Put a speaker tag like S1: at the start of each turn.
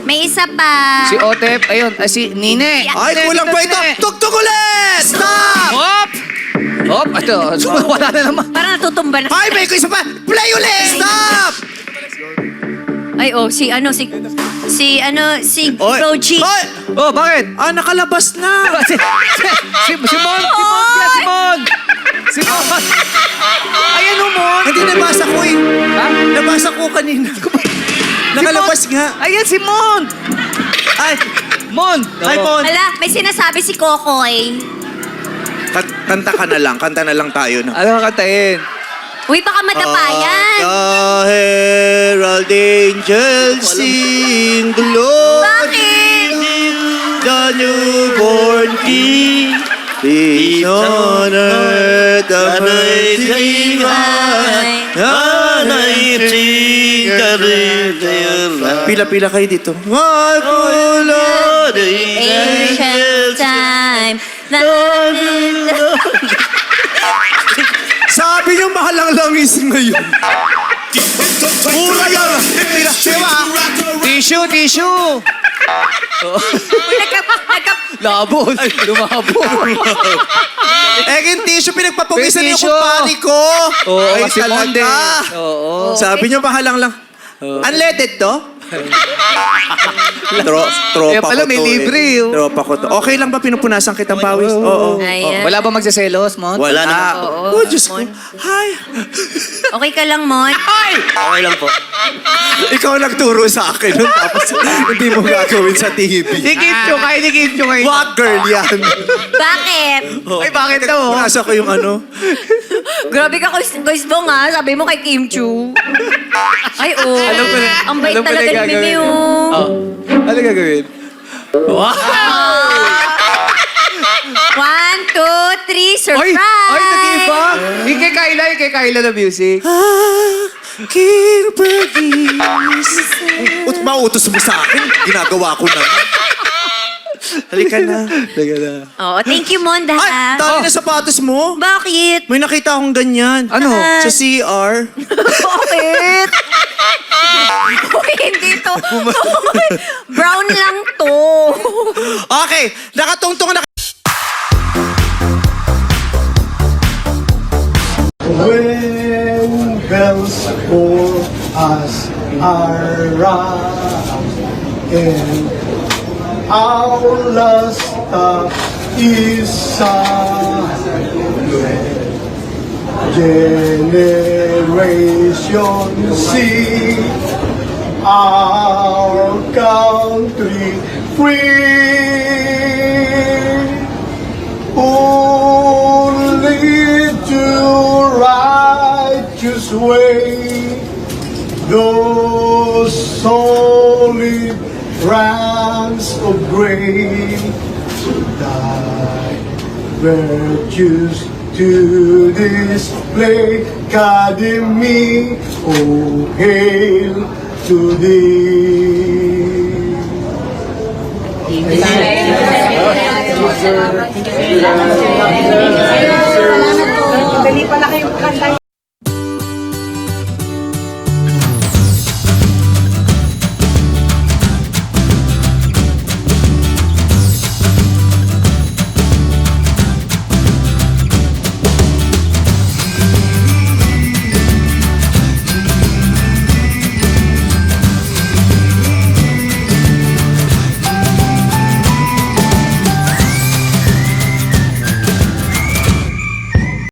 S1: May isa pa.
S2: Si Otep, ayun, si Nine.
S3: Ay, kulang pa ito. Tugtog ulit! Stop!
S2: Hop! Hop, ito. Wala na naman.
S1: Parang natutumba na.
S3: Ay, may isa pa. Play ulit! Stop!
S1: Ay, oh, si
S3: Oy.
S1: Roji.
S3: Oy!
S2: Oh, bakit?
S3: Ah, nakalabas na.
S2: Simon! Simon! Ayan o, Mon!
S3: Hindi, nabasa ko eh.
S2: Ha?
S3: Nabasa ko kanina. Nakalabas nga.
S2: Ayan si Mon!
S3: Ay,
S2: Mon!
S3: hi, Mon.
S1: Ala, may sinasabi si Kokoy.
S3: Kanta ka na lang. Kanta na lang tayo. No?
S2: Ano kakatayin?
S1: Uy, baka matapayan.
S3: The herald angels sing glory. The newborn King is on earth. The mercy high. Pila-pila kayo dito. My Lord,
S1: Ancient time.
S3: sabi niyo mahalang langis ngayon. Mura yan. Diba?
S2: Tissue!
S1: Uy,
S2: Labo! Lumabo!
S3: Egin tissue, pinagpapawisan
S2: May
S3: niyo
S2: tissue.
S3: kumpari ko.
S2: Oo,
S3: Ay,
S2: si Monde.
S3: talaga.
S2: Oo.
S3: Sabi niyo mahalang lang. Unleaded to? Tropa
S2: Kaya pala,
S3: ko
S2: may
S3: to
S2: libre,
S3: eh.
S2: oh.
S3: Tropa ko to. Okay lang ba pinupunasan kitang pawis? Oo.
S1: Ayan.
S2: Wala ba magsaselos, Mon?
S3: Wala na.
S1: Oo,
S3: Oh, Diyos ko.
S1: Mon.
S3: Hi.
S1: Okay ka lang, Mon?
S3: Okay lang po. Ikaw nagturo sa akin nun, tapos hindi mo gagawin sa TV.
S2: Ikip kayo.
S3: What girl yan?
S1: Bakit?
S2: Ay, bakit daw?
S3: Nasa ko yung ano.
S1: Grabe ka, Kuis Bong, ha? Sabi mo kay Kim Chu. Ay, oh.
S2: Alam ko na.
S1: Ang bait
S2: Alam ko na
S1: talaga ni
S2: gagawin.
S1: Mimi, oh.
S2: Ano gagawin? Wow!
S1: 1, 2, 3,
S2: Ay!
S1: surprise!
S2: Ay, nag-iba! Kay Kyla na music.
S3: King Perdiz. Mautos mo sa akin. Ginagawa ko na. Halika na.
S1: Oh, thank you, Mon,
S3: Ay,
S1: ha?
S3: dami na sapatos mo.
S1: Bakit?
S3: May nakita akong ganyan.
S2: Ano?
S3: Sa CR.
S1: Bakit? Uy, hindi to. Brown lang to.
S3: Okay, nakatungtong na.
S4: When bells for us are rung and our last stop is silent, generations see our country free. Only to righteous way, those solid ranks of grace die, virtues to display. Academy, oh hail to thee.